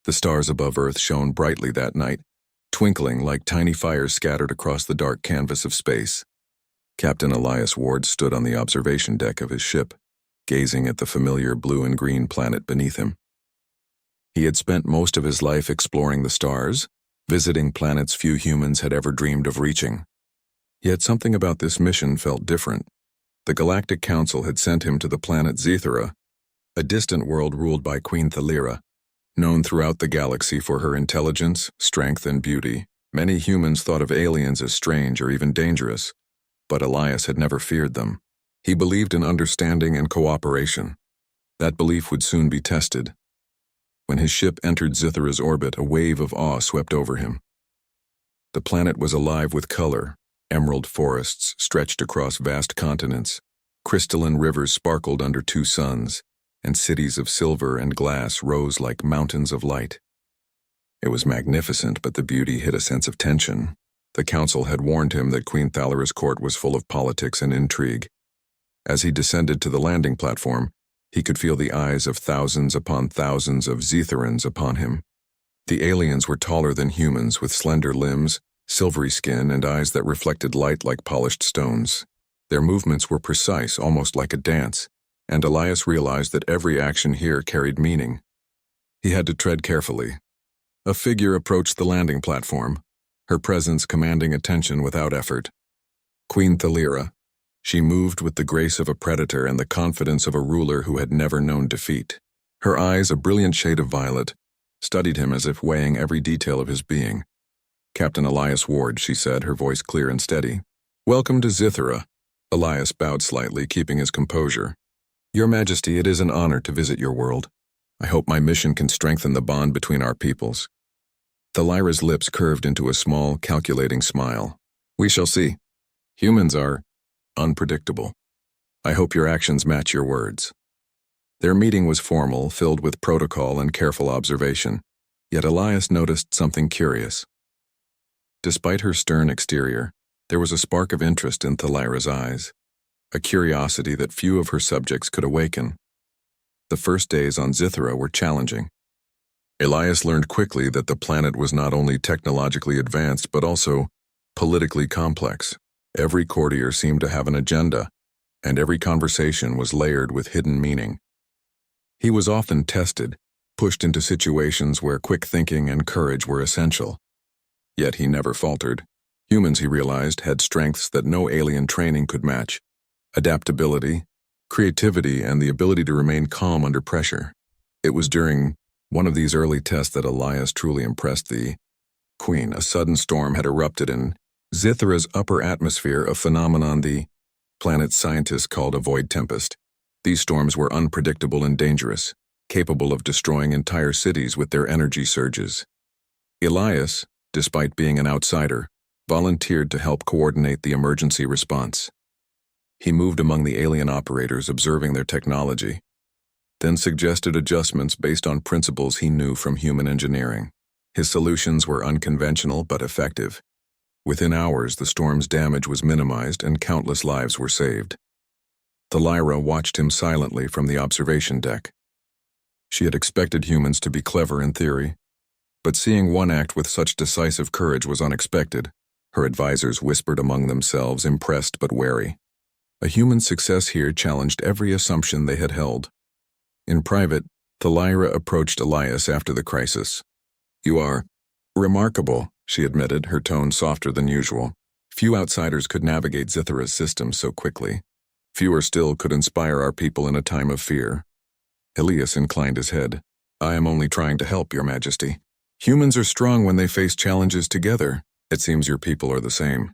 The stars above Earth shone brightly that night, twinkling like tiny fires scattered across the dark canvas of space. Captain Elias Ward stood on the observation deck of his ship, gazing at the familiar blue and green planet beneath him. He had spent most of his life exploring the stars, visiting planets few humans had ever dreamed of reaching. Yet something about this mission felt different. The Galactic Council had sent him to the planet Zethera, a distant world ruled by Queen Thalira. Known throughout the galaxy for her intelligence, strength, and beauty, many humans thought of aliens as strange or even dangerous, but Elias had never feared them. He believed in understanding and cooperation. That belief would soon be tested. When his ship entered Zethera's orbit, a wave of awe swept over him. The planet was alive with color. Emerald forests stretched across vast continents. Crystalline rivers sparkled under two suns, and cities of silver and glass rose like mountains of light. It was magnificent, but the beauty hid a sense of tension. The council had warned him that Queen Thalira's court was full of politics and intrigue. As he descended to the landing platform, he could feel the eyes of thousands upon thousands of Zetherans upon him. The aliens were taller than humans, with slender limbs, silvery skin, and eyes that reflected light like polished stones. Their movements were precise, almost like a dance, and Elias realized that every action here carried meaning. He had to tread carefully. A figure approached the landing platform, her presence commanding attention without effort. Queen Thalira. She moved with the grace of a predator and the confidence of a ruler who had never known defeat. Her eyes, a brilliant shade of violet, studied him as if weighing every detail of his being. "Captain Elias Ward," she said, her voice clear and steady. "Welcome to Zethera." Elias bowed slightly, keeping his composure. "Your Majesty, it is an honor to visit your world. I hope my mission can strengthen the bond between our peoples." Thalira's lips curved into a small, calculating smile. "We shall see. Humans are unpredictable. I hope your actions match your words." Their meeting was formal, filled with protocol and careful observation, yet Elias noticed something curious. Despite her stern exterior, there was a spark of interest in Thalira's eyes, a curiosity that few of her subjects could awaken. The first days on Zethera were challenging. Elias learned quickly that the planet was not only technologically advanced but also politically complex. Every courtier seemed to have an agenda, and every conversation was layered with hidden meaning. He was often tested, pushed into situations where quick thinking and courage were essential. Yet he never faltered. Humans, he realized, had strengths that no alien training could match: adaptability, creativity, and the ability to remain calm under pressure. It was during one of these early tests that Elias truly impressed the Queen. A sudden storm had erupted in Zethera's upper atmosphere, a phenomenon the planet's scientists called a void tempest. These storms were unpredictable and dangerous, capable of destroying entire cities with their energy surges. Elias, despite being an outsider, volunteered to help coordinate the emergency response. He moved among the alien operators, observing their technology, then suggested adjustments based on principles he knew from human engineering. His solutions were unconventional but effective. Within hours, the storm's damage was minimized and countless lives were saved. Thalira watched him silently from the observation deck. She had expected humans to be clever in theory, but seeing one act with such decisive courage was unexpected. Her advisors whispered among themselves, impressed but wary. A human's success here challenged every assumption they had held. In private, Thalira approached Elias after the crisis. "You are remarkable," she admitted, her tone softer than usual. Few outsiders could navigate Zethera's system so quickly. Fewer still could inspire our people in a time of fear. Elias inclined his head. "I am only trying to help, Your Majesty. Humans are strong when they face challenges together. It seems your people are the same."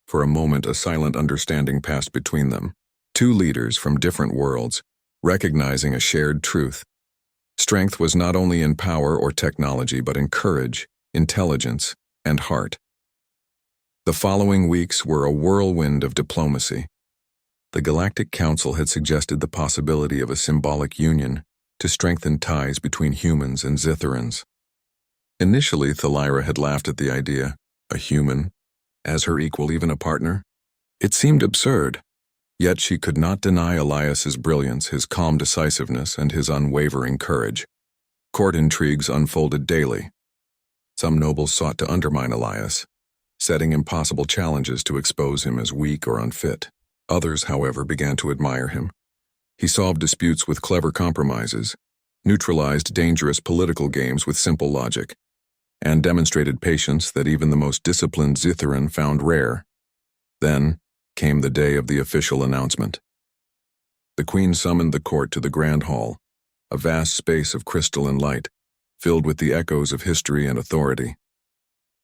For a moment, a silent understanding passed between them. Two leaders from different worlds, recognizing a shared truth. Strength was not only in power or technology, but in courage, intelligence, and heart. The following weeks were a whirlwind of diplomacy. The Galactic Council had suggested the possibility of a symbolic union to strengthen ties between humans and Zetherans. Initially, Thalira had laughed at the idea. A human, as her equal, even a partner? It seemed absurd. Yet she could not deny Elias's brilliance, his calm decisiveness, and his unwavering courage. Court intrigues unfolded daily. Some nobles sought to undermine Elias, setting impossible challenges to expose him as weak or unfit. Others, however, began to admire him. He solved disputes with clever compromises, neutralized dangerous political games with simple logic, and demonstrated patience that even the most disciplined Zitharan found rare. Then came the day of the official announcement. The queen summoned the court to the grand hall, a vast space of crystal and light, filled with the echoes of history and authority.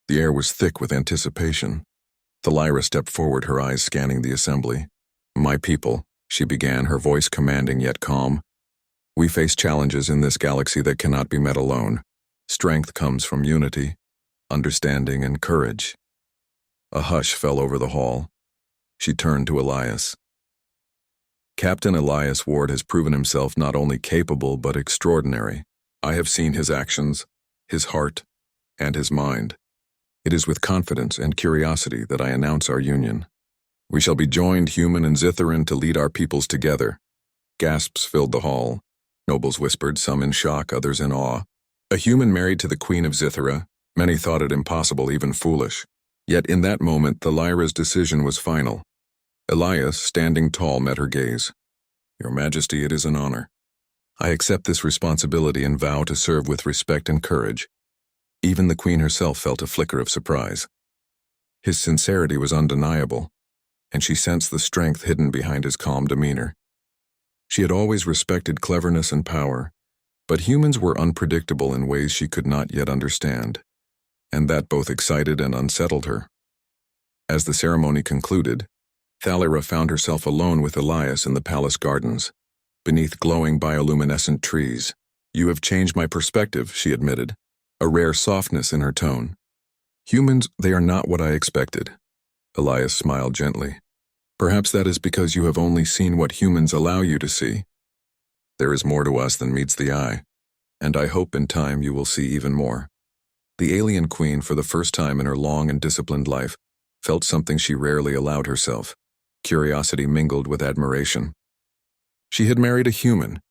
The air was thick with anticipation. Thalira stepped forward, her eyes scanning the assembly. "My people," she began, her voice commanding yet calm. "We face challenges in this galaxy that cannot be met alone. Strength comes from unity, understanding, and courage." A hush fell over the hall. She turned to Elias. "Captain Elias Ward has proven himself not only capable but extraordinary. I have seen his actions, his heart, and his mind. It is with confidence and curiosity that I announce our union. We shall be joined, human and Zitharan, to lead our peoples together." Gasps filled the hall. Nobles whispered, some in shock, others in awe. A human married to the Queen of Zithara, many thought it impossible, even foolish. Yet in that moment, Thalira's decision was final. Elias, standing tall, met her gaze. "Your Majesty, it is an honor. I accept this responsibility and vow to serve with respect and courage." Even the Queen herself felt a flicker of surprise. His sincerity was undeniable, and she sensed the strength hidden behind his calm demeanor. She had always respected cleverness and power, but humans were unpredictable in ways she could not yet understand, and that both excited and unsettled her. As the ceremony concluded, Thalira found herself alone with Elias in the palace gardens, beneath glowing bioluminescent trees. "You have changed my perspective," she admitted, a rare softness in her tone. "Humans, they are not what I expected." Elias smiled gently. "Perhaps that is because you have only seen what humans allow you to see. There is more to us than meets the eye, and I hope in time you will see even more." The alien queen, for the first time in her long and disciplined life, felt something she rarely allowed herself. Curiosity mingled with admiration. She had married a human,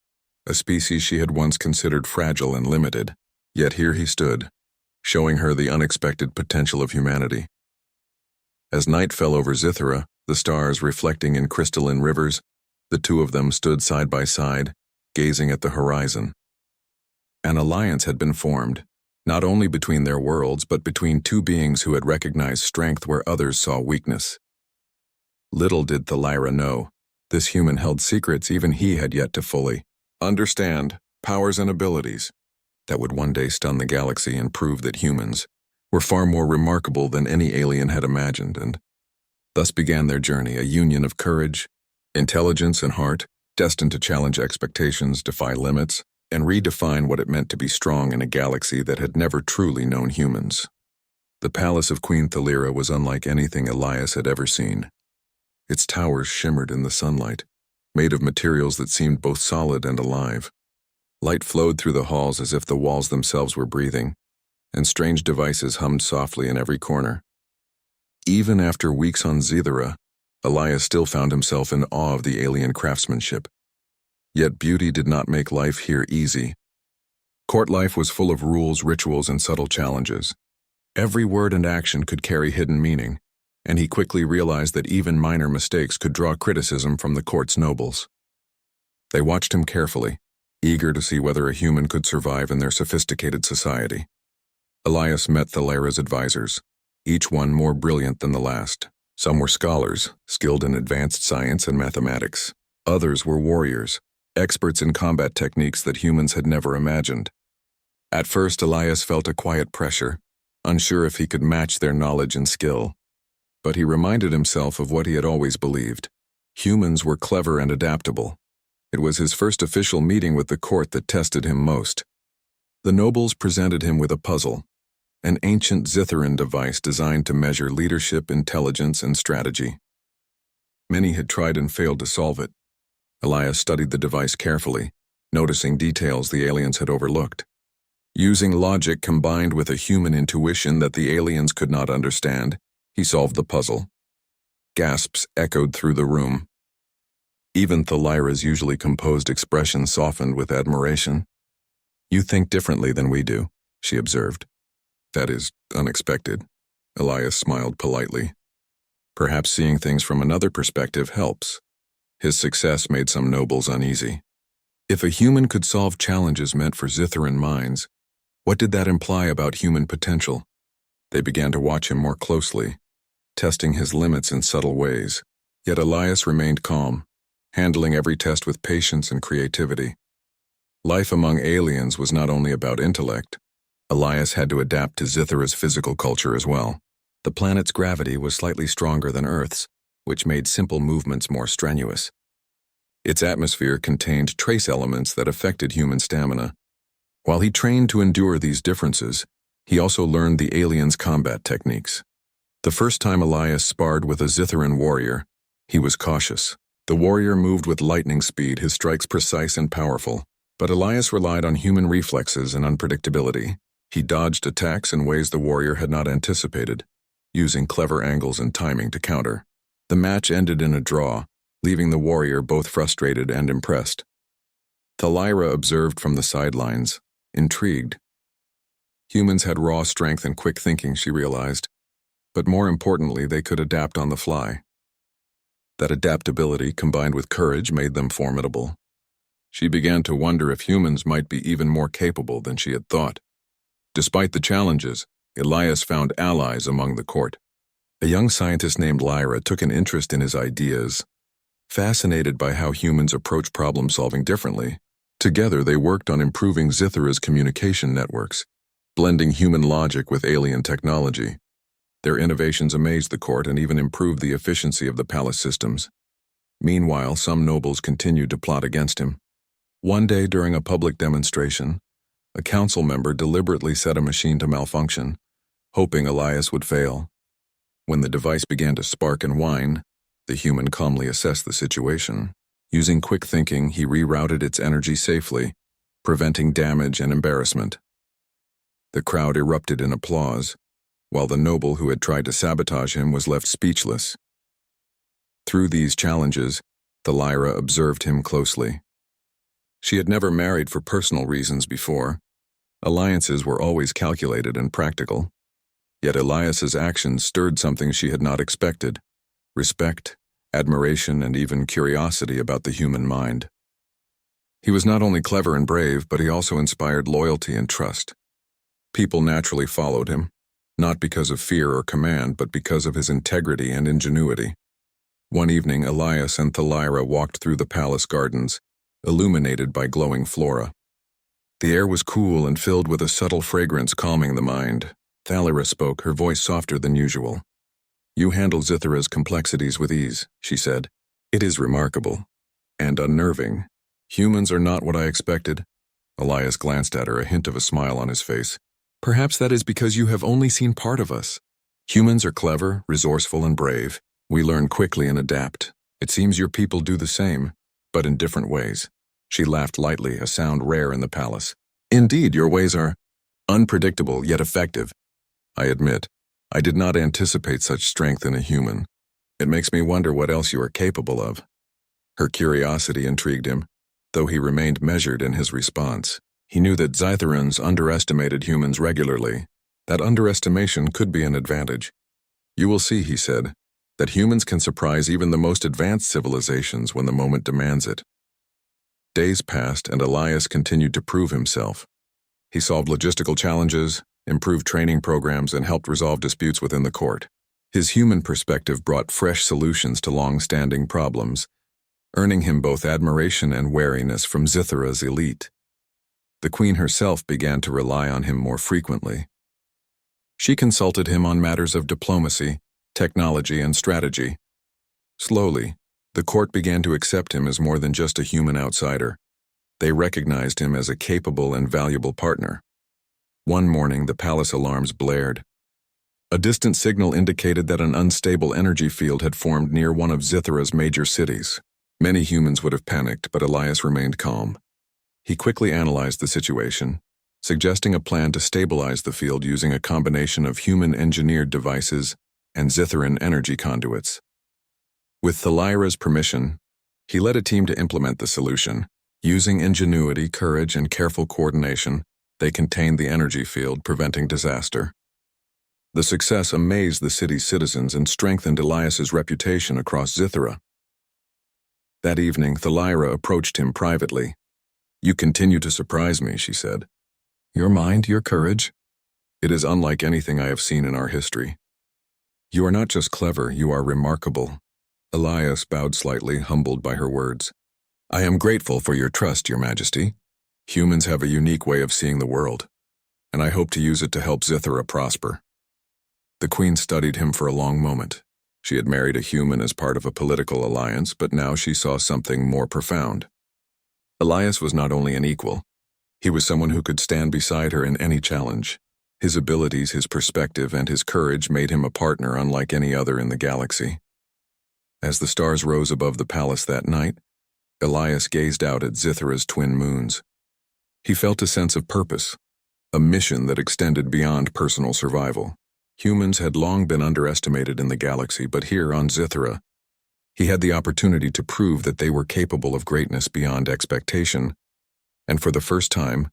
a species she had once considered fragile and limited, yet here he stood, showing her the unexpected potential of humanity. As night fell over Zithara, the stars reflecting in crystalline rivers, the two of them stood side by side, gazing at the horizon. An alliance had been formed, not only between their worlds, but between two beings who had recognized strength where others saw weakness. Little did Thalira know, this human held secrets even he had yet to fully understand, powers and abilities that would one day stun the galaxy and prove that humans were far more remarkable than any alien had imagined, and thus began their journey, a union of courage, intelligence, and heart, destined to challenge expectations, defy limits, and redefine what it meant to be strong in a galaxy that had never truly known humans. The palace of Queen Thalira was unlike anything Elias had ever seen. Its towers shimmered in the sunlight, made of materials that seemed both solid and alive. Light flowed through the halls as if the walls themselves were breathing, and strange devices hummed softly in every corner. Even after weeks on Zithara, Elias still found himself in awe of the alien craftsmanship. Yet beauty did not make life here easy. Court life was full of rules, rituals, and subtle challenges. Every word and action could carry hidden meaning, and he quickly realized that even minor mistakes could draw criticism from the court's nobles. They watched him carefully, eager to see whether a human could survive in their sophisticated society. Elias met Thalira's advisors, each one more brilliant than the last. Some were scholars, skilled in advanced science and mathematics. Others were warriors, experts in combat techniques that humans had never imagined. At first, Elias felt a quiet pressure, unsure if he could match their knowledge and skill. But he reminded himself of what he had always believed. Humans were clever and adaptable. It was his first official meeting with the court that tested him most. The nobles presented him with a puzzle, an ancient Zitharan device designed to measure leadership, intelligence, and strategy. Many had tried and failed to solve it. Elias studied the device carefully, noticing details the aliens had overlooked. Using logic combined with a human intuition that the aliens could not understand, he solved the puzzle. Gasps echoed through the room. Even Thalira's usually composed expression softened with admiration. You think differently than we do, she observed. That is unexpected. Elias smiled politely. Perhaps seeing things from another perspective helps. His success made some nobles uneasy. If a human could solve challenges meant for Zitharan minds, what did that imply about human potential? They began to watch him more closely, testing his limits in subtle ways. Yet Elias remained calm, handling every test with patience and creativity. Life among aliens was not only about intellect. Elias had to adapt to Zithara's physical culture as well. The planet's gravity was slightly stronger than Earth's, which made simple movements more strenuous. Its atmosphere contained trace elements that affected human stamina. While he trained to endure these differences, he also learned the aliens' combat techniques. The first time Elias sparred with a Zitharan warrior, he was cautious. The warrior moved with lightning speed, his strikes precise and powerful. But Elias relied on human reflexes and unpredictability. He dodged attacks in ways the warrior had not anticipated, using clever angles and timing to counter. The match ended in a draw, leaving the warrior both frustrated and impressed. Thalira observed from the sidelines, intrigued. Humans had raw strength and quick thinking, she realized, but more importantly, they could adapt on the fly. That adaptability, combined with courage, made them formidable. She began to wonder if humans might be even more capable than she had thought. Despite the challenges, Elias found allies among the court. A young scientist named Lyra took an interest in his ideas, fascinated by how humans approach problem-solving differently. Together, they worked on improving Zithara's communication networks, blending human logic with alien technology. Their innovations amazed the court and even improved the efficiency of the palace systems. Meanwhile, some nobles continued to plot against him. One day during a public demonstration, a council member deliberately set a machine to malfunction, hoping Elias would fail. When the device began to spark and whine, the human calmly assessed the situation. Using quick thinking, he rerouted its energy safely, preventing damage and embarrassment. The crowd erupted in applause, while the noble who had tried to sabotage him was left speechless. Through these challenges, Thalira observed him closely. She had never married for personal reasons before. Alliances were always calculated and practical. Yet Elias's actions stirred something she had not expected: respect, admiration, and even curiosity about the human mind. He was not only clever and brave, but he also inspired loyalty and trust. People naturally followed him, not because of fear or command, but because of his integrity and ingenuity. One evening, Elias and Thalira walked through the palace gardens, illuminated by glowing flora. The air was cool and filled with a subtle fragrance calming the mind. Thalira spoke, her voice softer than usual. "You handle Zithara's complexities with ease," she said. "It is remarkable. And unnerving. Humans are not what I expected." Elias glanced at her, a hint of a smile on his face. "Perhaps that is because you have only seen part of us. Humans are clever, resourceful, and brave. We learn quickly and adapt. It seems your people do the same, but in different ways." She laughed lightly, a sound rare in the palace. "Indeed, your ways are unpredictable yet effective. I admit, I did not anticipate such strength in a human. It makes me wonder what else you are capable of." Her curiosity intrigued him, though he remained measured in his response. He knew that Zitharans underestimated humans regularly. That underestimation could be an advantage. "You will see," he said, "that humans can surprise even the most advanced civilizations when the moment demands it." Days passed, and Elias continued to prove himself. He solved logistical challenges, improved training programs, and helped resolve disputes within the court. His human perspective brought fresh solutions to long-standing problems, earning him both admiration and wariness from Zithara's elite. The queen herself began to rely on him more frequently. She consulted him on matters of diplomacy, technology, and strategy. Slowly, the court began to accept him as more than just a human outsider. They recognized him as a capable and valuable partner. One morning, the palace alarms blared. A distant signal indicated that an unstable energy field had formed near one of Zithara's major cities. Many humans would have panicked, but Elias remained calm. He quickly analyzed the situation, suggesting a plan to stabilize the field using a combination of human-engineered devices and Zitharan energy conduits. With Thalira's permission, he led a team to implement the solution. Using ingenuity, courage, and careful coordination, they contained the energy field, preventing disaster. The success amazed the city's citizens and strengthened Elias's reputation across Zythera. That evening, Thalira approached him privately. "You continue to surprise me," she said. "Your mind, your courage? It is unlike anything I have seen in our history. You are not just clever, you are remarkable." Elias bowed slightly, humbled by her words. "I am grateful for your trust, Your Majesty. Humans have a unique way of seeing the world, and I hope to use it to help Zythera prosper." The Queen studied him for a long moment. She had married a human as part of a political alliance, but now she saw something more profound. Elias was not only an equal, he was someone who could stand beside her in any challenge. His abilities, his perspective, and his courage made him a partner unlike any other in the galaxy. As the stars rose above the palace that night, Elias gazed out at Zythera's twin moons. He felt a sense of purpose, a mission that extended beyond personal survival. Humans had long been underestimated in the galaxy, but here on Zythera, he had the opportunity to prove that they were capable of greatness beyond expectation, and for the first time,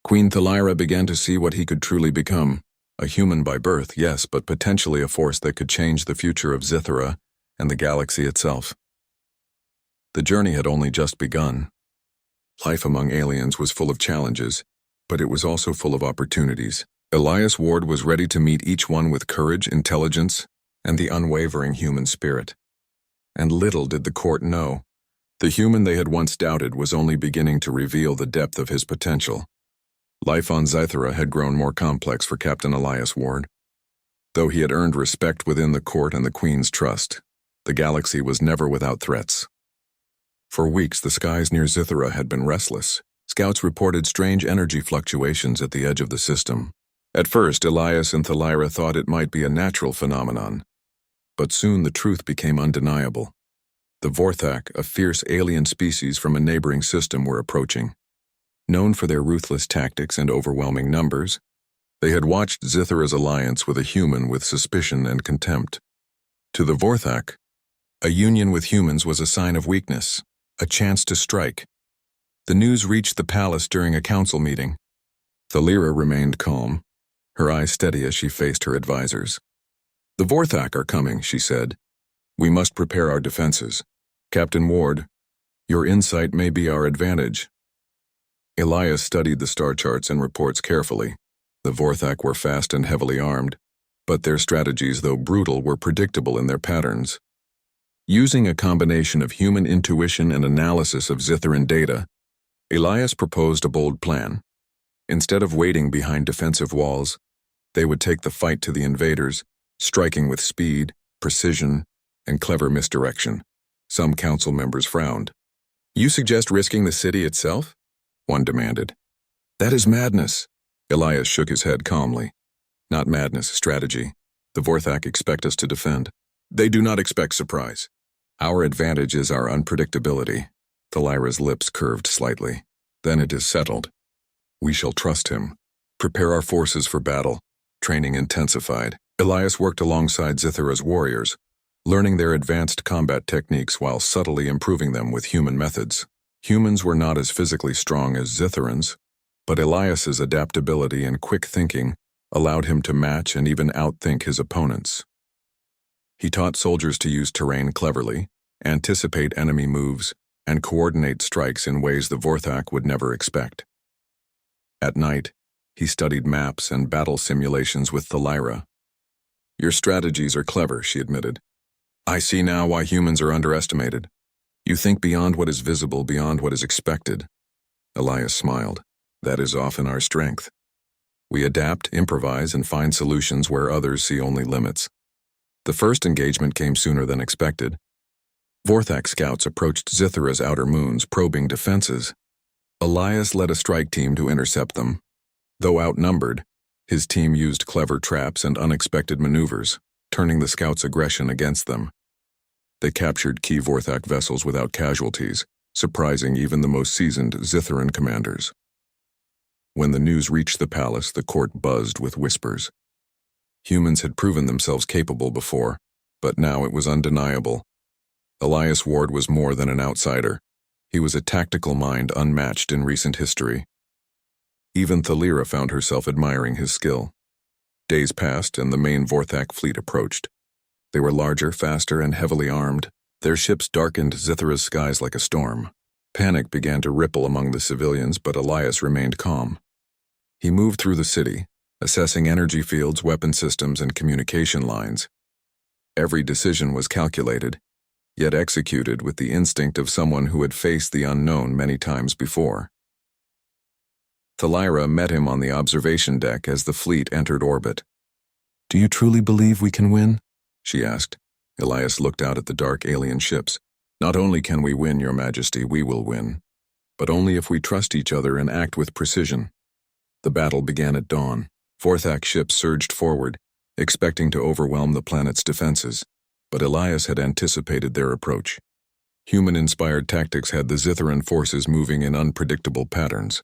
Queen Thalira began to see what he could truly become. A human by birth, yes, but potentially a force that could change the future of Zythera and the galaxy itself. The journey had only just begun. Life among aliens was full of challenges, but it was also full of opportunities. Elias Ward was ready to meet each one with courage, intelligence, and the unwavering human spirit. And little did the court know, the human they had once doubted was only beginning to reveal the depth of his potential. Life on Zythera had grown more complex for Captain Elias Ward. Though he had earned respect within the court and the Queen's trust, the galaxy was never without threats. For weeks, the skies near Zythera had been restless. Scouts reported strange energy fluctuations at the edge of the system. At first, Elias and Thalira thought it might be a natural phenomenon, but soon the truth became undeniable. The Vorthak, a fierce alien species from a neighboring system, were approaching. Known for their ruthless tactics and overwhelming numbers, they had watched Zythera's alliance with a human with suspicion and contempt. To the Vorthak, a union with humans was a sign of weakness, a chance to strike. The news reached the palace during a council meeting. Thalira remained calm, her eyes steady as she faced her advisors. "The Vorthak are coming," she said. "We must prepare our defenses. Captain Ward, your insight may be our advantage." Elias studied the star charts and reports carefully. The Vorthak were fast and heavily armed, but their strategies, though brutal, were predictable in their patterns. Using a combination of human intuition and analysis of Zytheran data, Elias proposed a bold plan. Instead of waiting behind defensive walls, they would take the fight to the invaders, striking with speed, precision, and clever misdirection. Some council members frowned. "You suggest risking the city itself?" one demanded. "That is madness." Elias shook his head calmly. "Not madness, strategy. The Vorthak expect us to defend. They do not expect surprise. Our advantage is our unpredictability." Thalira's lips curved slightly. "Then it is settled. We shall trust him. Prepare our forces for battle." Training intensified. Elias worked alongside Zythera's warriors, learning their advanced combat techniques while subtly improving them with human methods. Humans were not as physically strong as Zytherans, but Elias's adaptability and quick thinking allowed him to match and even outthink his opponents. He taught soldiers to use terrain cleverly, anticipate enemy moves, and coordinate strikes in ways the Vorthak would never expect. At night, he studied maps and battle simulations with Thalira. "Your strategies are clever," she admitted. "I see now why humans are underestimated. You think beyond what is visible, beyond what is expected." Elias smiled. "That is often our strength. We adapt, improvise, and find solutions where others see only limits." The first engagement came sooner than expected. Vorthak scouts approached Zythera's outer moons, probing defenses. Elias led a strike team to intercept them. Though outnumbered, his team used clever traps and unexpected maneuvers, turning the scouts' aggression against them. They captured key Vorthak vessels without casualties, surprising even the most seasoned Zytheran commanders. When the news reached the palace, the court buzzed with whispers. Humans had proven themselves capable before, but now it was undeniable. Elias Ward was more than an outsider. He was a tactical mind unmatched in recent history. Even Thalira found herself admiring his skill. Days passed and the main Vorthak fleet approached. They were larger, faster, and heavily armed. Their ships darkened Zithra's skies like a storm. Panic began to ripple among the civilians, but Elias remained calm. He moved through the city, assessing energy fields, weapon systems, and communication lines. Every decision was calculated, yet executed with the instinct of someone who had faced the unknown many times before. Thalira met him on the observation deck as the fleet entered orbit. "Do you truly believe we can win?" she asked. Elias looked out at the dark alien ships. "Not only can we win, Your Majesty, we will win, but only if we trust each other and act with precision." The battle began at dawn. Vorthak ships surged forward, expecting to overwhelm the planet's defenses, but Elias had anticipated their approach. Human-inspired tactics had the Zithran forces moving in unpredictable patterns.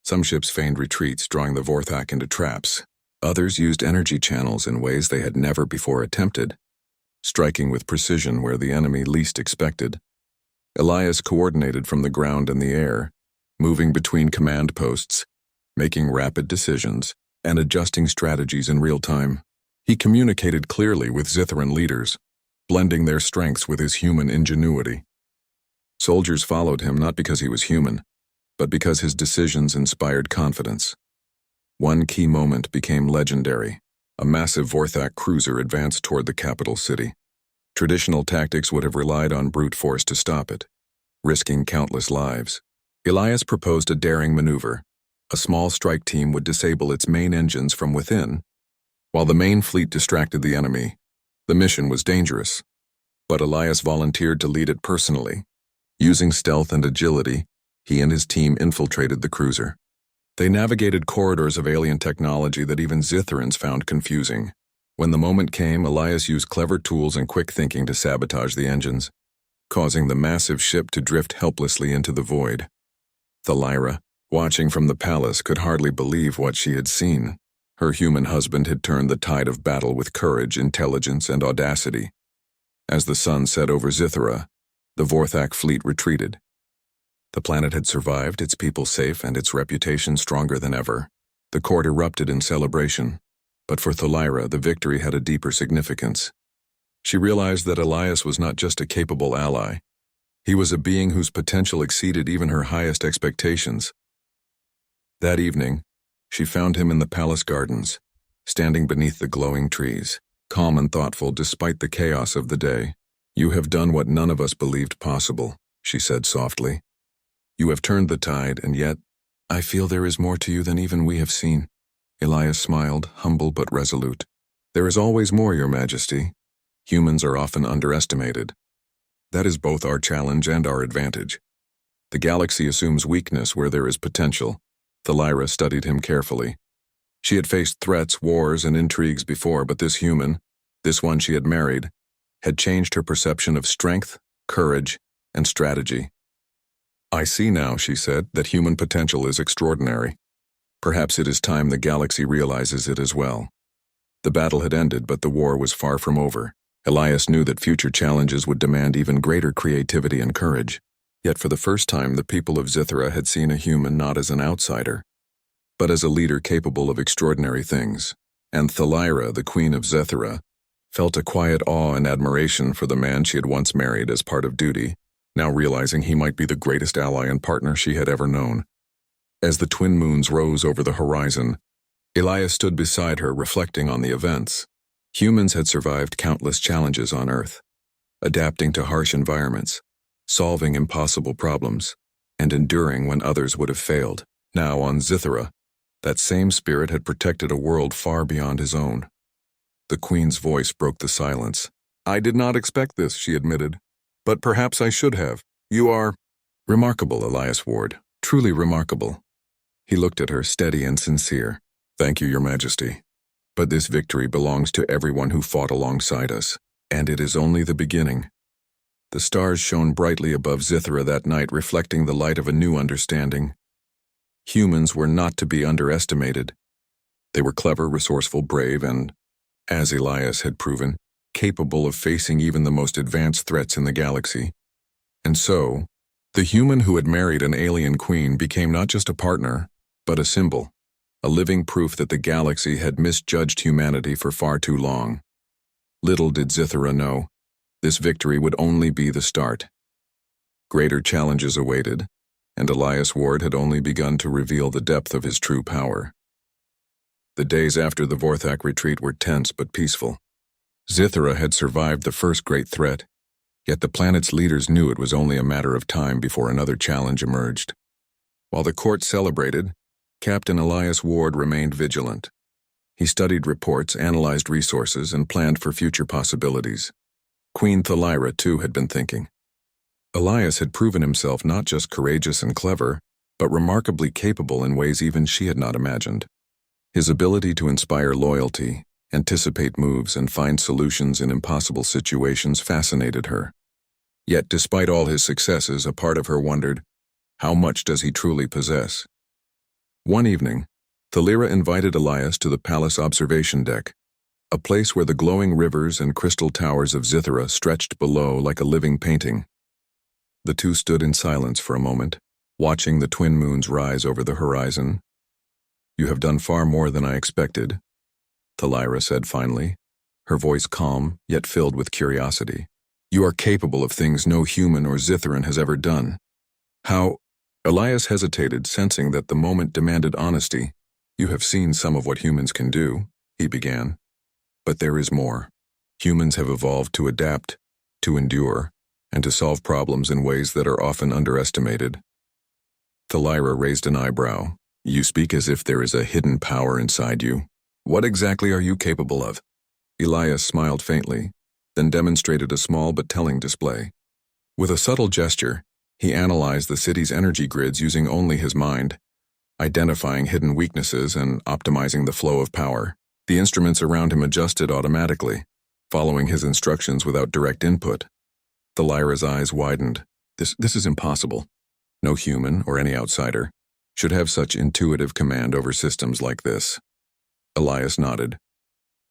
Some ships feigned retreats, drawing the Vorthak into traps. Others used energy channels in ways they had never before attempted, striking with precision where the enemy least expected. Elias coordinated from the ground and the air, moving between command posts, making rapid decisions, and adjusting strategies in real time. He communicated clearly with Zithran leaders, blending their strengths with his human ingenuity. Soldiers followed him not because he was human, but because his decisions inspired confidence. One key moment became legendary. A massive Vorthak cruiser advanced toward the capital city. Traditional tactics would have relied on brute force to stop it, risking countless lives. Elias proposed a daring maneuver. A small strike team would disable its main engines from within, while the main fleet distracted the enemy. The mission was dangerous, but Elias volunteered to lead it personally. Using stealth and agility, he and his team infiltrated the cruiser. They navigated corridors of alien technology that even Zithrans found confusing. When the moment came, Elias used clever tools and quick thinking to sabotage the engines, causing the massive ship to drift helplessly into the void. Thalira, watching from the palace, could hardly believe what she had seen. Her human husband had turned the tide of battle with courage, intelligence, and audacity. As the sun set over Zithra, the Vorthak fleet retreated. The planet had survived, its people safe, and its reputation stronger than ever. The court erupted in celebration, but for Thalira, the victory had a deeper significance. She realized that Elias was not just a capable ally. He was a being whose potential exceeded even her highest expectations. That evening, she found him in the palace gardens, standing beneath the glowing trees, calm and thoughtful despite the chaos of the day. "You have done what none of us believed possible," she said softly. "You have turned the tide, and yet, I feel there is more to you than even we have seen." Elias smiled, humble but resolute. "There is always more, Your Majesty. Humans are often underestimated. That is both our challenge and our advantage. The galaxy assumes weakness where there is potential." Thalira studied him carefully. She had faced threats, wars, and intrigues before, but this human, this one she had married, had changed her perception of strength, courage, and strategy. "I see now," she said, "that human potential is extraordinary. Perhaps it is time the galaxy realizes it as well." The battle had ended, but the war was far from over. Elias knew that future challenges would demand even greater creativity and courage. Yet for the first time, the people of Zithra had seen a human not as an outsider, but as a leader capable of extraordinary things. And Thalira, the queen of Zithra, felt a quiet awe and admiration for the man she had once married as part of duty, now realizing he might be the greatest ally and partner she had ever known. As the twin moons rose over the horizon, Elias stood beside her, reflecting on the events. Humans had survived countless challenges on Earth, adapting to harsh environments, solving impossible problems, and enduring when others would have failed. Now on Zithra, that same spirit had protected a world far beyond his own. The Queen's voice broke the silence. "I did not expect this," she admitted, "but perhaps I should have. You are remarkable, Elias Ward, truly remarkable." He looked at her, steady and sincere. "Thank you, Your Majesty. But this victory belongs to everyone who fought alongside us, and it is only the beginning." The stars shone brightly above Zithra that night, reflecting the light of a new understanding. Humans were not to be underestimated. They were clever, resourceful, brave, and, as Elias had proven, capable of facing even the most advanced threats in the galaxy. And so, The human who had married an alien queen became not just a partner, but a symbol, a living proof that the galaxy had misjudged humanity for far too long. Little did Scythera know, this victory would only be the start. Greater challenges awaited, and Elias Ward had only begun to reveal the depth of his true power. The days after the Vorthak retreat were tense but peaceful. Scythera had survived the first great threat, yet the planet's leaders knew it was only a matter of time before another challenge emerged. While the court celebrated, Captain Elias Ward remained vigilant. He studied reports, analyzed resources, and planned for future possibilities. Queen Thalira, too, had been thinking. Elias had proven himself not just courageous and clever, but remarkably capable in ways even she had not imagined. His ability to inspire loyalty, anticipate moves, and find solutions in impossible situations fascinated her. Yet, despite all his successes, a part of her wondered, how much does he truly possess? One evening, Thalira invited Elias to the palace observation deck, a place where the glowing rivers and crystal towers of Scythera stretched below like a living painting. The two stood in silence for a moment, watching the twin moons rise over the horizon. "You have done far more than I expected," Thalira said finally, her voice calm yet filled with curiosity. "You are capable of things no human or Scytheran has ever done. How?" Elias hesitated, sensing that the moment demanded honesty. "You have seen some of what humans can do," he began. "But there is more. Humans have evolved to adapt, to endure, and to solve problems in ways that are often underestimated." Thalira raised an eyebrow. "You speak as if there is a hidden power inside you. What exactly are you capable of?" Elias smiled faintly, then demonstrated a small but telling display. With a subtle gesture, he analyzed the city's energy grids using only his mind, identifying hidden weaknesses and optimizing the flow of power. The instruments around him adjusted automatically, following his instructions without direct input. Thalira's eyes widened. This is impossible. No human, or any outsider, should have such intuitive command over systems like this. Elias nodded.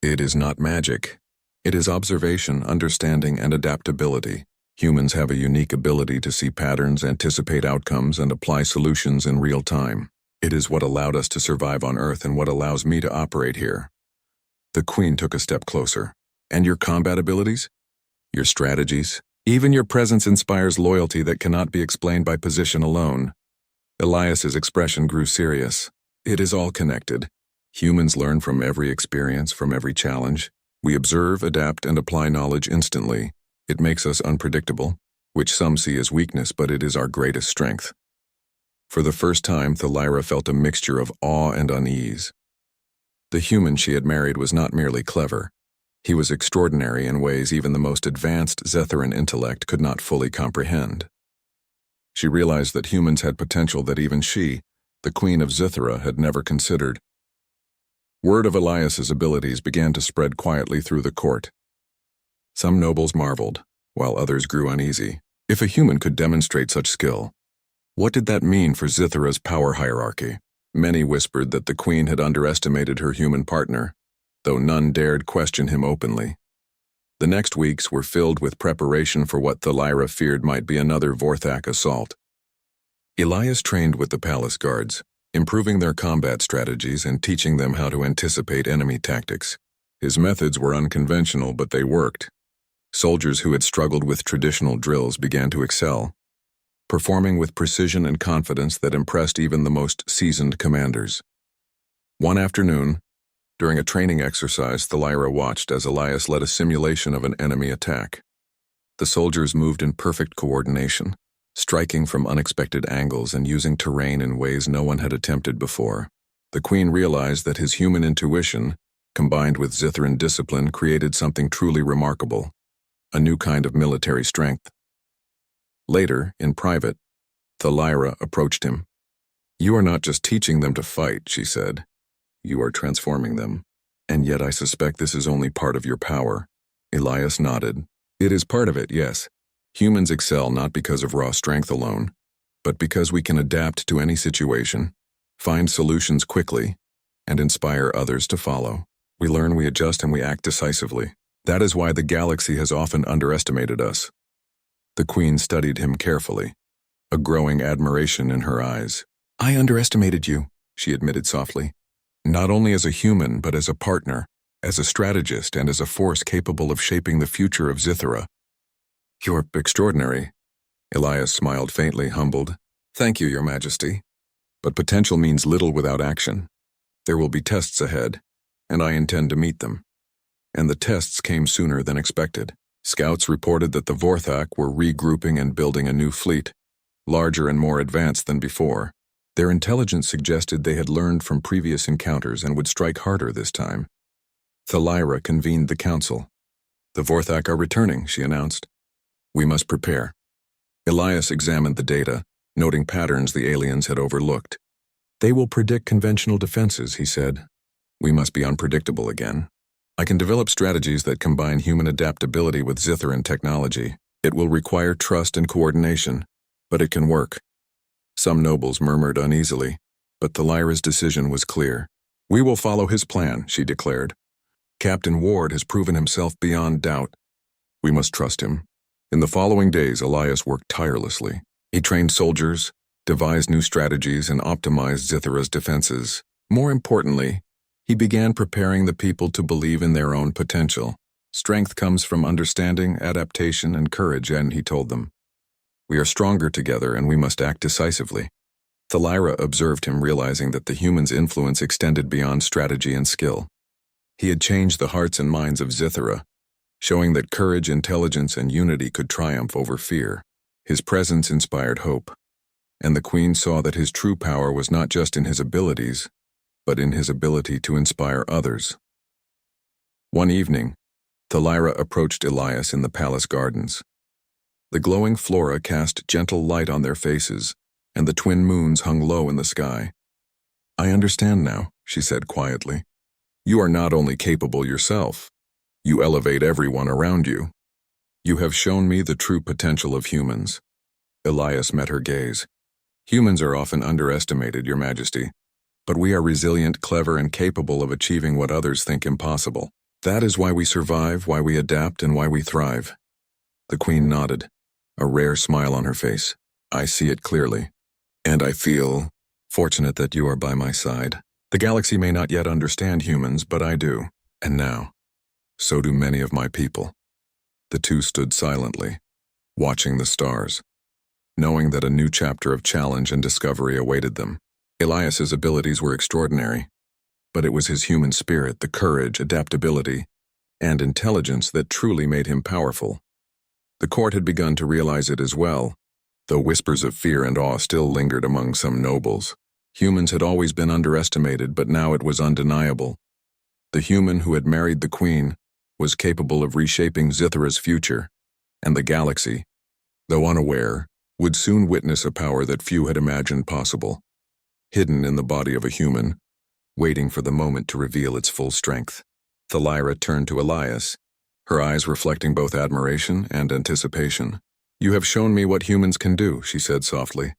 "It is not magic. It is observation, understanding, and adaptability. Humans have a unique ability to see patterns, anticipate outcomes, and apply solutions in real time. It is what allowed us to survive on Earth and what allows me to operate here." The Queen took a step closer. "And your combat abilities? Your strategies? Even your presence inspires loyalty that cannot be explained by position alone." Elias's expression grew serious. "It is all connected. Humans learn from every experience, from every challenge. We observe, adapt, and apply knowledge instantly. It makes us unpredictable, which some see as weakness, but it is our greatest strength." For the first time, Thalira felt a mixture of awe and unease. The human she had married was not merely clever. He was extraordinary in ways even the most advanced Scytheran intellect could not fully comprehend. She realized that humans had potential that even she, the Queen of Scythera, had never considered. Word of Elias's abilities began to spread quietly through the court. Some nobles marveled, while others grew uneasy. If a human could demonstrate such skill, what did that mean for Scythera's power hierarchy? Many whispered that the Queen had underestimated her human partner, though none dared question him openly. The next weeks were filled with preparation for what Thalira feared might be another Vorthak assault. Elias trained with the palace guards, improving their combat strategies and teaching them how to anticipate enemy tactics. His methods were unconventional, but they worked. Soldiers who had struggled with traditional drills began to excel, performing with precision and confidence that impressed even the most seasoned commanders. One afternoon, during a training exercise, Thalira watched as Elias led a simulation of an enemy attack. The soldiers moved in perfect coordination, striking from unexpected angles and using terrain in ways no one had attempted before. The Queen realized that his human intuition, combined with Scytheran discipline, created something truly remarkable, a new kind of military strength. Later, in private, Thalira approached him. "You are not just teaching them to fight," she said. "You are transforming them. And yet I suspect this is only part of your power." Elias nodded. "It is part of it, yes. Humans excel not because of raw strength alone, but because we can adapt to any situation, find solutions quickly, and inspire others to follow. We learn, we adjust, and we act decisively. That is why the galaxy has often underestimated us." The Queen studied him carefully. a growing admiration in her eyes. "I underestimated you," she admitted softly. "Not only as a human, but as a partner, as a strategist, and as a force capable of shaping the future of Zithera." "You're extraordinary." Elias smiled faintly, humbled. "Thank you, Your Majesty. But potential means little without action. There will be tests ahead, and I intend to meet them." And the tests came sooner than expected. Scouts reported that the Vorthak were regrouping and building a new fleet, larger and more advanced than before. Their intelligence suggested they had learned from previous encounters and would strike harder this time. Thalira convened the council. "The Vorthak are returning," she announced. "We must prepare." Elias examined the data, noting patterns the aliens had overlooked. "They will predict conventional defenses," he said. "We must be unpredictable again. I can develop strategies that combine human adaptability with Zitheran technology. It will require trust and coordination, but it can work." Some nobles murmured uneasily, but Thalira's decision was clear. "We will follow his plan," she declared. "Captain Ward has proven himself beyond doubt. We must trust him." In the following days, Elias worked tirelessly. He trained soldiers, devised new strategies, and optimized Zithera's defenses. More importantly, he began preparing the people to believe in their own potential. "Strength comes from understanding, adaptation, and courage," and he told them. "We are stronger together, and we must act decisively." Thalira observed him, realizing that the human's influence extended beyond strategy and skill. He had changed the hearts and minds of Zithera, showing that courage, intelligence, and unity could triumph over fear. His presence inspired hope, and the Queen saw that his true power was not just in his abilities, but in his ability to inspire others. One evening, Thalira approached Elias in the palace gardens. The glowing flora cast gentle light on their faces, and the twin moons hung low in the sky. "I understand now," she said quietly. "You are not only capable yourself, you elevate everyone around you. You have shown me the true potential of humans." Elias met her gaze. "Humans are often underestimated, Your Majesty, but we are resilient, clever, and capable of achieving what others think impossible. That is why we survive, why we adapt, and why we thrive." The Queen nodded, a rare smile on her face. "I see it clearly, and I feel fortunate that you are by my side. The galaxy may not yet understand humans, but I do, and now, so do many of my people." The two stood silently, watching the stars, knowing that a new chapter of challenge and discovery awaited them. Elias's abilities were extraordinary, but it was his human spirit, the courage, adaptability, and intelligence that truly made him powerful. The court had begun to realize it as well, though whispers of fear and awe still lingered among some nobles. Humans had always been underestimated, but now it was undeniable. The human who had married the Queen was capable of reshaping Zithera's future, and the galaxy, though unaware, would soon witness a power that few had imagined possible, hidden in the body of a human, waiting for the moment to reveal its full strength. Thalira turned to Elias, her eyes reflecting both admiration and anticipation. "You have shown me what humans can do," she said softly.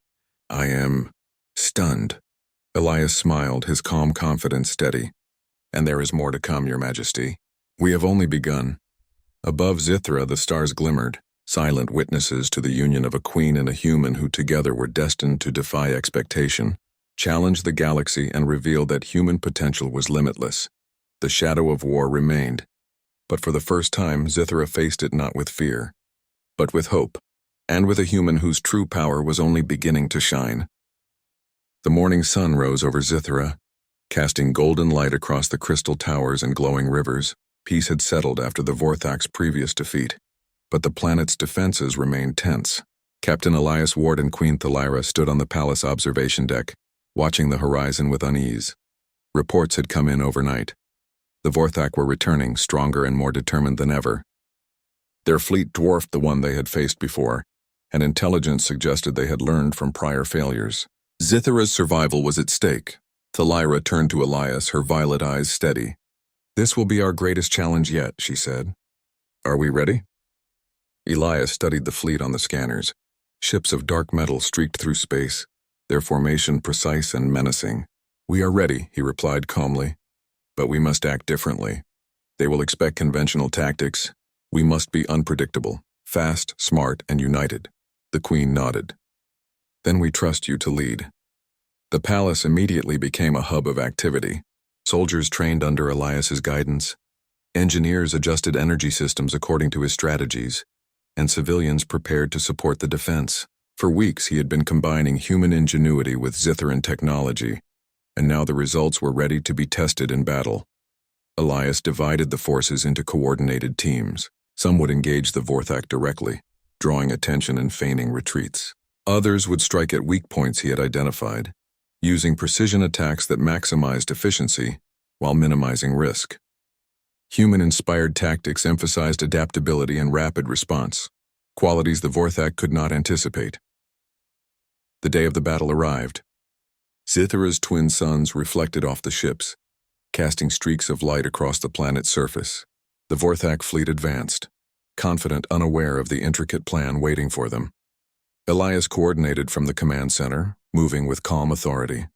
"I am stunned." Elias smiled, his calm confidence steady. "And there is more to come, Your Majesty. We have only begun." Above Zithera the stars glimmered, silent witnesses to the union of a queen and a human who together were destined to defy expectation, challenge the galaxy, and reveal that human potential was limitless. The shadow of war remained, but for the first time Zithera faced it not with fear, but with hope, and with a human whose true power was only beginning to shine. The morning sun rose over Zithera, casting golden light across the crystal towers and glowing rivers. Peace had settled after the Vorthak's previous defeat, but the planet's defenses remained tense. Captain Elias Ward and Queen Thalira stood on the palace observation deck, watching the horizon with unease. Reports had come in overnight. The Vorthak were returning, stronger and more determined than ever. Their fleet dwarfed the one they had faced before, and intelligence suggested they had learned from prior failures. Zithera's survival was at stake. Thalira turned to Elias, her violet eyes steady. "This will be our greatest challenge yet," she said. "Are we ready?" Elias studied the fleet on the scanners. Ships of dark metal streaked through space, their formation precise and menacing. "We are ready," he replied calmly. "But we must act differently. They will expect conventional tactics. We must be unpredictable, fast, smart, and united." The Queen nodded. Then we trust you to lead. The palace immediately became a hub of activity. Soldiers trained under Elias's guidance, engineers adjusted energy systems according to his strategies, and civilians prepared to support the defense. For weeks he had been combining human ingenuity with Zitharan technology, and now the results were ready to be tested in battle. Elias divided the forces into coordinated teams. Some would engage the Vorthak directly, drawing attention and feigning retreats. Others would strike at weak points he had identified, using precision attacks that maximized efficiency while minimizing risk. Human-inspired tactics emphasized adaptability and rapid response, qualities the Vorthak could not anticipate. The day of the battle arrived. Zithara's twin suns reflected off the ships, casting streaks of light across the planet's surface. The Vorthak fleet advanced, confident, unaware of the intricate plan waiting for them. Elias coordinated from the command center, moving with calm authority.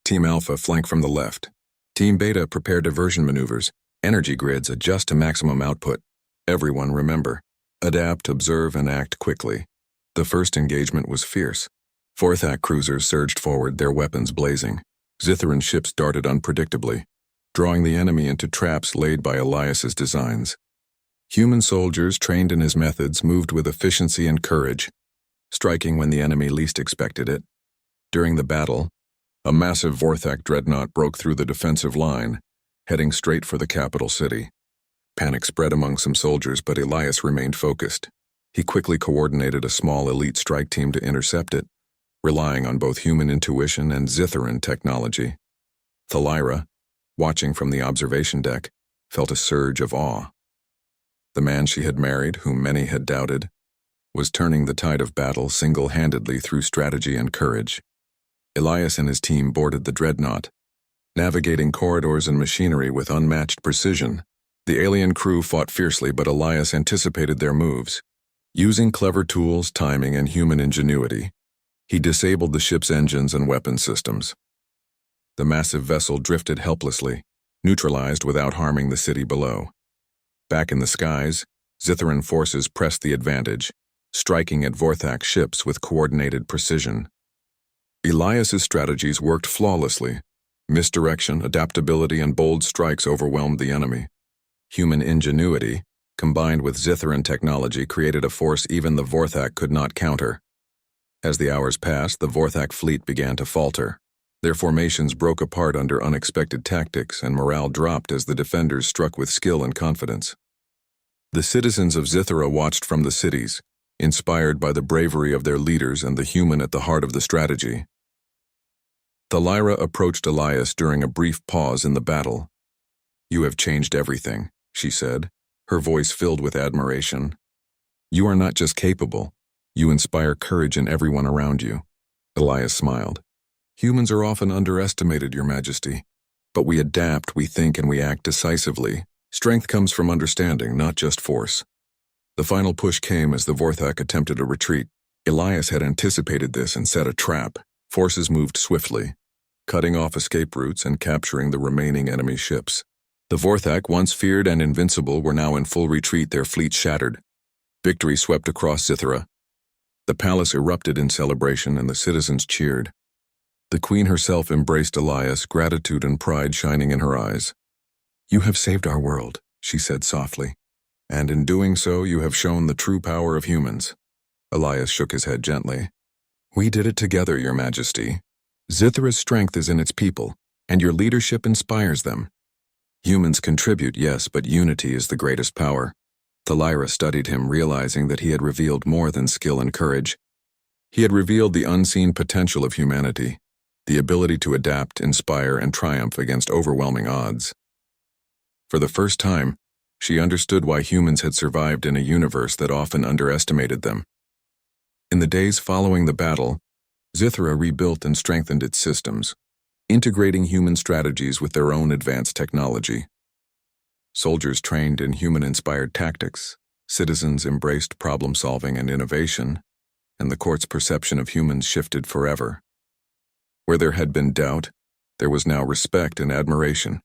Team Alpha flank from the left. Team Beta prepare diversion maneuvers. Energy grids adjust to maximum output. Everyone remember, adapt, observe, and act quickly. The first engagement was fierce. Vorthak cruisers surged forward, their weapons blazing. Zitharan ships darted unpredictably, drawing the enemy into traps laid by Elias's designs. Human soldiers trained in his methods moved with efficiency and courage, striking when the enemy least expected it. During the battle, a massive Vorthak dreadnought broke through the defensive line, heading straight for the capital city. Panic spread among some soldiers, but Elias remained focused. He quickly coordinated a small elite strike team to intercept it, relying on both human intuition and Zitharan technology. Thalira, watching from the observation deck, felt a surge of awe. The man she had married, whom many had doubted, was turning the tide of battle single-handedly through strategy and courage. Elias and his team boarded the dreadnought, navigating corridors and machinery with unmatched precision. The alien crew fought fiercely, but Elias anticipated their moves. Using clever tools, timing, and human ingenuity, he disabled the ship's engines and weapon systems. The massive vessel drifted helplessly, neutralized without harming the city below. Back in the skies, Zitharan forces pressed the advantage, striking at Vorthak ships with coordinated precision. Elias's strategies worked flawlessly. Misdirection, adaptability, and bold strikes overwhelmed the enemy. Human ingenuity, combined with Zitharan technology, created a force even the Vorthak could not counter. As the hours passed, the Vorthak fleet began to falter. Their formations broke apart under unexpected tactics, and morale dropped as the defenders struck with skill and confidence. The citizens of Zithara watched from the cities, inspired by the bravery of their leaders and the human at the heart of the strategy. Thalira approached Elias during a brief pause in the battle. "You have changed everything," she said, her voice filled with admiration. "You are not just capable, you inspire courage in everyone around you." Elias smiled. "Humans are often underestimated, Your Majesty. But we adapt, we think, and we act decisively. Strength comes from understanding, not just force." The final push came as the Vorthak attempted a retreat. Elias had anticipated this and set a trap. Forces moved swiftly, cutting off escape routes and capturing the remaining enemy ships. The Vorthak, once feared and invincible, were now in full retreat, their fleet shattered. Victory swept across Zithara. The palace erupted in celebration and the citizens cheered. The queen herself embraced Elias, gratitude and pride shining in her eyes. "You have saved our world," she said softly, "and in doing so you have shown the true power of humans." Elias shook his head gently. "We did it together, Your Majesty. Zithara's strength is in its people, and your leadership inspires them. Humans contribute, yes, but unity is the greatest power." Thalira studied him, realizing that he had revealed more than skill and courage. He had revealed the unseen potential of humanity, the ability to adapt, inspire, and triumph against overwhelming odds. For the first time, she understood why humans had survived in a universe that often underestimated them. In the days following the battle, Zithara rebuilt and strengthened its systems, integrating human strategies with their own advanced technology. Soldiers trained in human-inspired tactics, citizens embraced problem-solving and innovation, and the court's perception of humans shifted forever. Where there had been doubt, there was now respect and admiration.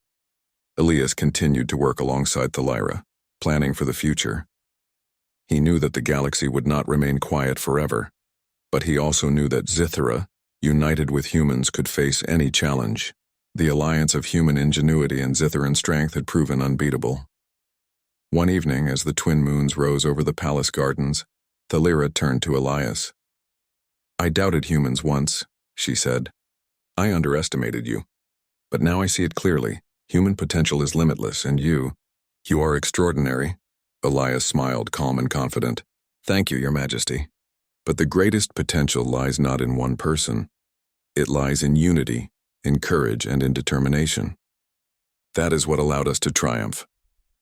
Elias continued to work alongside Thalira, planning for the future. He knew that the galaxy would not remain quiet forever. But he also knew that Zithra, united with humans, could face any challenge. The alliance of human ingenuity and Zithran strength had proven unbeatable. One evening, as the twin moons rose over the palace gardens, Thalira turned to Elias. "I doubted humans once," she said. "I underestimated you. But now I see it clearly. Human potential is limitless, and you are extraordinary." Elias smiled, calm and confident. "Thank you, Your Majesty. But the greatest potential lies not in one person. It lies in unity, in courage, and in determination. That is what allowed us to triumph."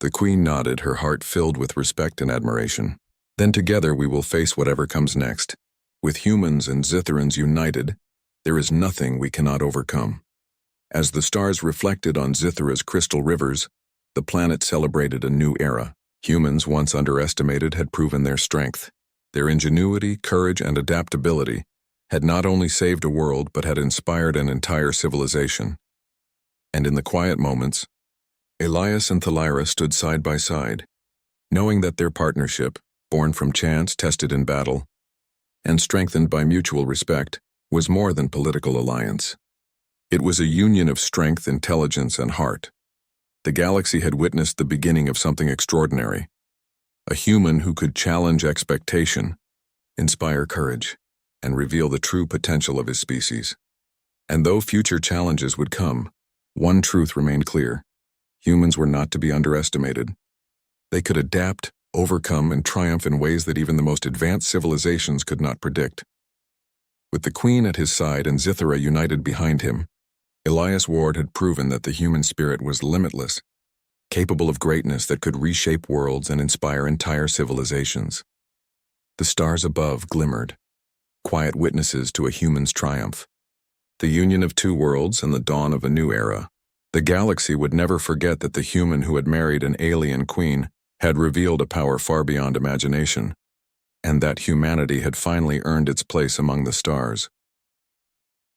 The Queen nodded, her heart filled with respect and admiration. "Then together we will face whatever comes next. With humans and Zithrans united, there is nothing we cannot overcome." As the stars reflected on Zithra's crystal rivers, the planet celebrated a new era. Humans, once underestimated, had proven their strength. Their ingenuity, courage, and adaptability had not only saved a world but had inspired an entire civilization. And in the quiet moments, Elias and Thalira stood side by side, knowing that their partnership, born from chance, tested in battle, and strengthened by mutual respect, was more than political alliance. It was a union of strength, intelligence, and heart. The galaxy had witnessed the beginning of something extraordinary. A human who could challenge expectation, inspire courage, and reveal the true potential of his species. And though future challenges would come, one truth remained clear. Humans were not to be underestimated. They could adapt, overcome, and triumph in ways that even the most advanced civilizations could not predict. With the Queen at his side and Zithra united behind him, Elias Ward had proven that the human spirit was limitless, capable of greatness that could reshape worlds and inspire entire civilizations. The stars above glimmered, quiet witnesses to a human's triumph. The union of two worlds and the dawn of a new era. The galaxy would never forget that the human who had married an alien queen had revealed a power far beyond imagination, and that humanity had finally earned its place among the stars.